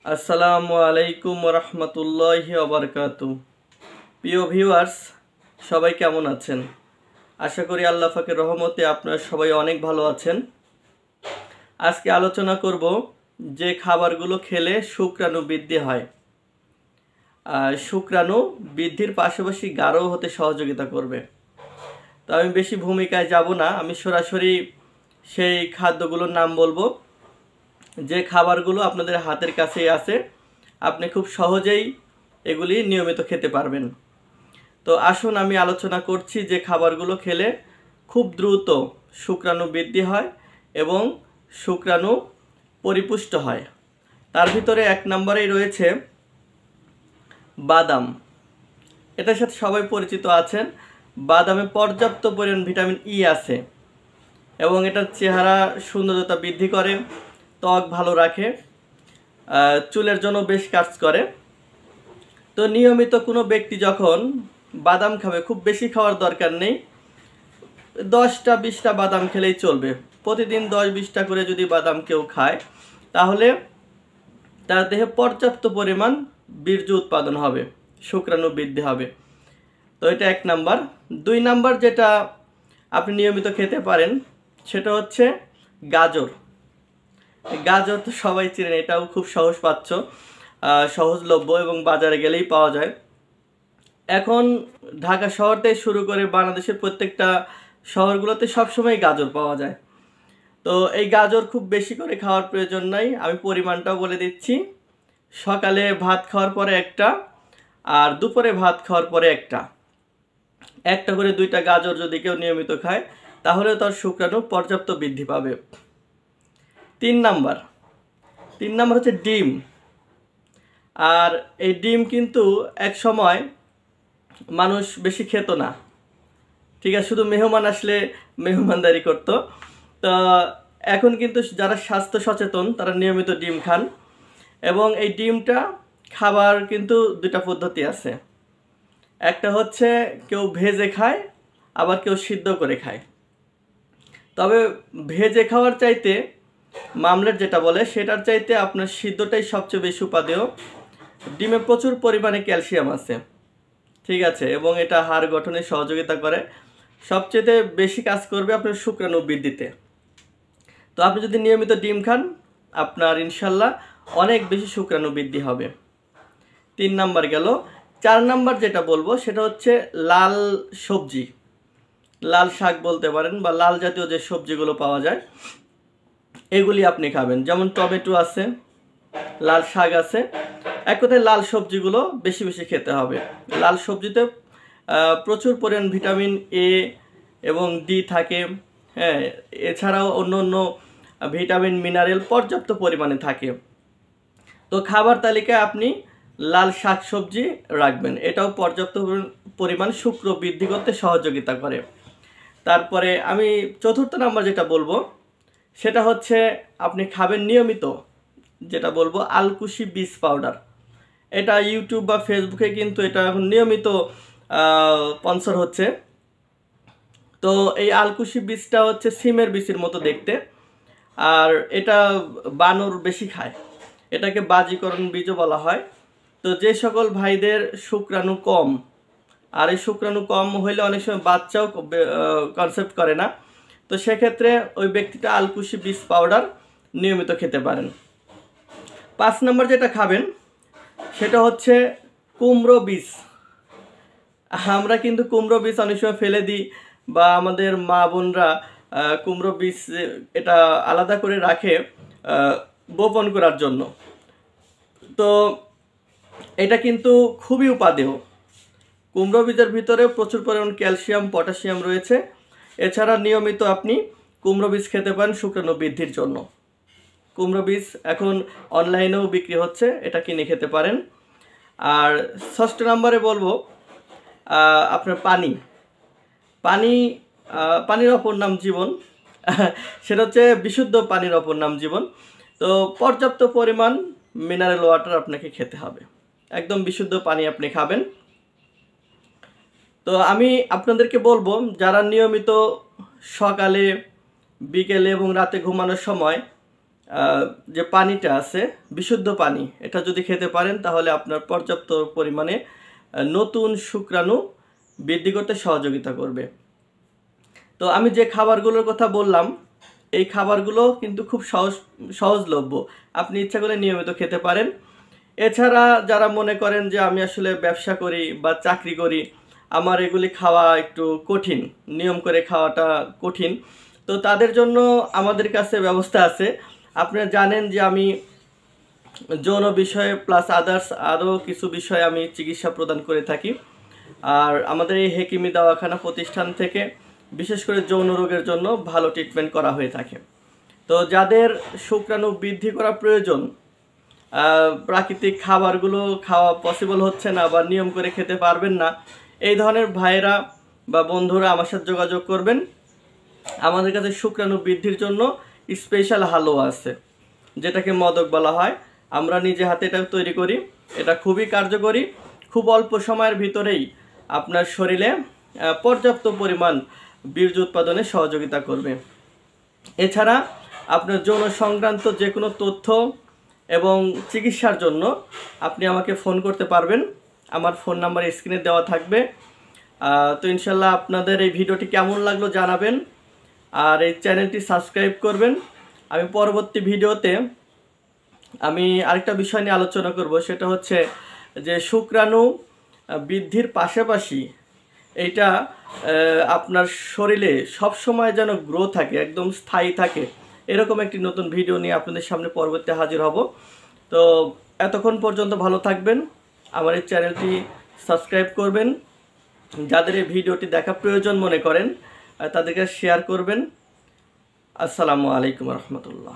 আসসালামু আলাইকুম রহমতুল্লাহি ওবরকাতু। প্রিয় ভিউয়ার্স, সবাই কেমন আছেন? আশা করি আল্লাহ পাকের রহমতে আপনারা সবাই অনেক ভালো আছেন। আজকে আলোচনা করব যে খাবারগুলো খেলে শুক্রাণু বৃদ্ধি হয়। শুক্রাণু বৃদ্ধির পাশাপাশি গাঢ় হতে সহযোগিতা করবে। তো আমি বেশি ভূমিকায় যাব না, আমি সরাসরি সেই খাদ্যগুলোর নাম বলবো যে খাবারগুলো আপনাদের হাতের কাছেই আছে, আপনি খুব সহজেই এগুলি নিয়মিত খেতে পারবেন। তো আসুন আমি আলোচনা করছি যে খাবারগুলো খেলে খুব দ্রুত শুক্রাণু বৃদ্ধি হয় এবং শুক্রাণু পরিপুষ্ট হয়। তার ভিতরে 1 নম্বরেই রয়েছে বাদাম। এটার সাথে সবাই পরিচিত আছেন। বাদামে পর্যাপ্ত পরিমাণ ভিটামিন ই আছে এবং এটার চেহারা সৌন্দর্যতা বৃদ্ধি করে, ত্বক ভালো রাখে, চুলের জন্য বেশ কাজ করে। তো নিয়মিত কোনো ব্যক্তি যখন বাদাম খাবে, খুব বেশি খাওয়ার দরকার নেই, 10টা 20টা বাদাম খেলেই চলবে। প্রতিদিন 10-20টা করে যদি বাদাম কেউ খায়, তাহলে তার দেহে পর্যাপ্ত পরিমাণ বীর্য উৎপাদন হবে, শুক্রাণু বৃদ্ধি হবে। তো এটা 1 নাম্বার। 2 নাম্বার যেটা আপনি নিয়মিত খেতে পারেন সেটা হচ্ছে গাজর। গাজর তো সবাই চেনেন, এটাও খুব সহজপাচ্য, সহজলভ্য এবং বাজারে গেলেই পাওয়া যায়। এখন ঢাকা শহর থেকে শুরু করে বাংলাদেশের প্রত্যেকটা শহরগুলোতে সবসময় গাজর পাওয়া যায়। তো এই গাজর খুব বেশি করে খাওয়ার প্রয়োজন নাই, আমি পরিমাণটাও বলে দিচ্ছি। সকালে ভাত খাওয়ার পরে একটা, আর দুপুরে ভাত খাওয়ার পরে একটা করে 2টা গাজর যদি কেউ নিয়মিত খায়, তাহলে তার শুক্রাণু পর্যাপ্ত বৃদ্ধি পাবে। 3 নাম্বার হচ্ছে ডিম। আর এই ডিম কিন্তু এক সময় মানুষ বেশি খেত না, ঠিক আছে, শুধু মেহমান আসলে মেহমানদারি করতো। তো এখন কিন্তু যারা স্বাস্থ্য সচেতন তারা নিয়মিত ডিম খান, এবং এই ডিমটা খাবার কিন্তু 2টা পদ্ধতি আছে। একটা হচ্ছে কেউ ভেজে খায়, আবার কেউ সিদ্ধ করে খায়। তবে ভেজে খাওয়ার চাইতে, মামলেট যেটা বলে, সেটার চাইতে আপনার সিদ্ধটাই সবচেয়ে বেশি উপাদেয়। ডিমে প্রচুর পরিমাণে ক্যালসিয়াম আছে, ঠিক আছে, এবং এটা হাড় গঠনে সহযোগিতা করে। সবচেয়ে বেশি কাজ করবে আপনার শুক্রাণু বৃদ্ধিতে। তো আপনি যদি নিয়মিত ডিম খান, আপনার ইনশাল্লাহ অনেক বেশি শুক্রাণু বৃদ্ধি হবে। 3 নাম্বার গেল। 4 নাম্বার যেটা বলবো সেটা হচ্ছে লাল সবজি, লাল শাক বলতে পারেন, বা লাল জাতীয় যে সবজিগুলো পাওয়া যায় এগুলি আপনি খাবেন। যেমন টমেটো আছে, লাল শাক আছে, এক কথায় লাল সবজিগুলো বেশি বেশি খেতে হবে। লাল সবজিতে প্রচুর পরিমাণ ভিটামিন এ এবং ডি থাকে, হ্যাঁ, এছাড়াও অন্য অন্য ভিটামিন মিনারেল পর্যাপ্ত পরিমাণে থাকে। তো খাবার তালিকায় আপনি লাল শাক সবজি রাখবেন, এটাও পর্যাপ্ত পরিমাণ শুক্র বৃদ্ধি করতে সহযোগিতা করে। তারপরে আমি 4র্থ নাম্বার যেটা বলবো সেটা হচ্ছে আপনি খাবেন নিয়মিত, যেটা বলবো আলকুশি বীজ পাউডার। এটা ইউটিউব বা ফেসবুকে কিন্তু এটা এখন নিয়মিত স্পন্সর হচ্ছে। তো এই আলকুশি বীজটা হচ্ছে সিমের বীজের মতো দেখতে, আর এটা বানর বেশি খায়, এটাকে বাজিকরণ বীজও বলা হয়। তো যে সকল ভাইদের শুক্রাণু কম, আর এই শুক্রাণু কম হইলে অনেক সময় বাচ্চাও কনসেপ্ট করে না, তো সেক্ষেত্রে ওই ব্যক্তিটা আলকুশি বীজ পাউডার নিয়মিত খেতে পারেন। 5 নম্বর যেটা খাবেন সেটা হচ্ছে কুমড়ো বীজ। আমরা কিন্তু কুমড়ো বীজ অনেক সময় ফেলে দিই, বা আমাদের মা বোনরা কুমড়ো বীজ এটা আলাদা করে রাখে বপন করার জন্য। তো এটা কিন্তু খুবই উপাদেয়। কুমড়ো বীজের ভিতরে প্রচুর পরিমাণ ক্যালসিয়াম, পটাশিয়াম রয়েছে। এছাড়া নিয়মিত আপনি কুমড়ো বীজ খেতে পারেন শুক্রাণু বৃদ্ধির জন্য। কুমড়ো বীজ এখন অনলাইনেও বিক্রি হচ্ছে, এটা কিনে খেতে পারেন। আর 6ষ্ঠ নম্বরে বলবো আপনার পানির অপর নাম জীবন। সেটা হচ্ছে বিশুদ্ধ পানির অপর নাম জীবন। তো পর্যাপ্ত পরিমাণ মিনারেল ওয়াটার আপনাকে খেতে হবে, একদম বিশুদ্ধ পানি আপনি খাবেন। তো আমি আপনাদেরকে বলবো, যারা নিয়মিত সকালে, বিকেলে এবং রাতে ঘুমানোর সময় যে পানিটা আছে বিশুদ্ধ পানি, এটা যদি খেতে পারেন তাহলে আপনার পর্যাপ্ত পরিমাণে নতুন শুক্রাণু বৃদ্ধি করতে সহযোগিতা করবে। তো আমি যে খাবারগুলোর কথা বললাম এই খাবারগুলো কিন্তু খুব সহজলভ্য, আপনি ইচ্ছা করলে নিয়মিত খেতে পারেন। এছাড়া যারা মনে করেন যে আমি আসলে ব্যবসা করি বা চাকরি করি, আমার এগুলি খাওয়া একটু কঠিন, নিয়ম করে খাওয়াটা কঠিন, তো তাদের জন্য আমাদের কাছে ব্যবস্থা আছে। আপনারা জানেন যে আমি যৌন বিষয়ে প্লাস আদার্স আরও কিছু বিষয়ে আমি চিকিৎসা প্রদান করে থাকি। আর আমাদের এই হেকিমি দাওয়াখানা প্রতিষ্ঠান থেকে বিশেষ করে যৌন রোগের জন্য ভালো ট্রিটমেন্ট করা হয়ে থাকে। তো যাদের শুক্রাণু বৃদ্ধি করা প্রয়োজন, প্রাকৃতিক খাবারগুলো খাওয়া পসিবল হচ্ছে না বা নিয়ম করে খেতে পারবেন না, এই ধরনের ভাইয়েরা বা বন্ধুরা আমার সাথে যোগাযোগ করবেন। আমাদের কাছে শুক্রাণু বৃদ্ধির জন্য স্পেশাল হালুয়া আছে, যেটাকে মদক বলা হয়। আমরা নিজে হাতে এটা তৈরি করি। এটা খুবই কার্যকরী, খুব অল্প সময়ের ভিতরেই আপনার শরীরে পর্যাপ্ত পরিমাণ বীর্য উৎপাদনে সহযোগিতা করবে। এছাড়া আপনার যৌন সংক্রান্ত যে কোনো তথ্য এবং চিকিৎসার জন্য আপনি আমাকে ফোন করতে পারবেন। আমার ফোন নাম্বার স্ক্রিনে দেওয়া থাকবে। তো ইনশাল্লাহ আপনাদের এই ভিডিওটি কেমন লাগলো জানাবেন, আর এই চ্যানেলটি সাবস্ক্রাইব করবেন। আমি পরবর্তী ভিডিওতে আমি আরেকটা বিষয় নিয়ে আলোচনা করব, সেটা হচ্ছে যে শুক্রাণু বৃদ্ধির পাশাপাশি এইটা আপনার শরীরে সব সময় যেন গ্রো থাকে, একদম স্থায়ী থাকে, এরকম একটি নতুন ভিডিও নিয়ে আপনাদের সামনে পরবর্তীতে হাজির হব। তো এতক্ষণ পর্যন্ত ভালো থাকবেন, আমার এই চ্যানেলটি সাবস্ক্রাইব করবেন, যাদের এই ভিডিওটি দেখা প্রয়োজন মনে করেন তাদেরকে শেয়ার করবেন। আসসালামু আলাইকুম রহমতুল্লাহ।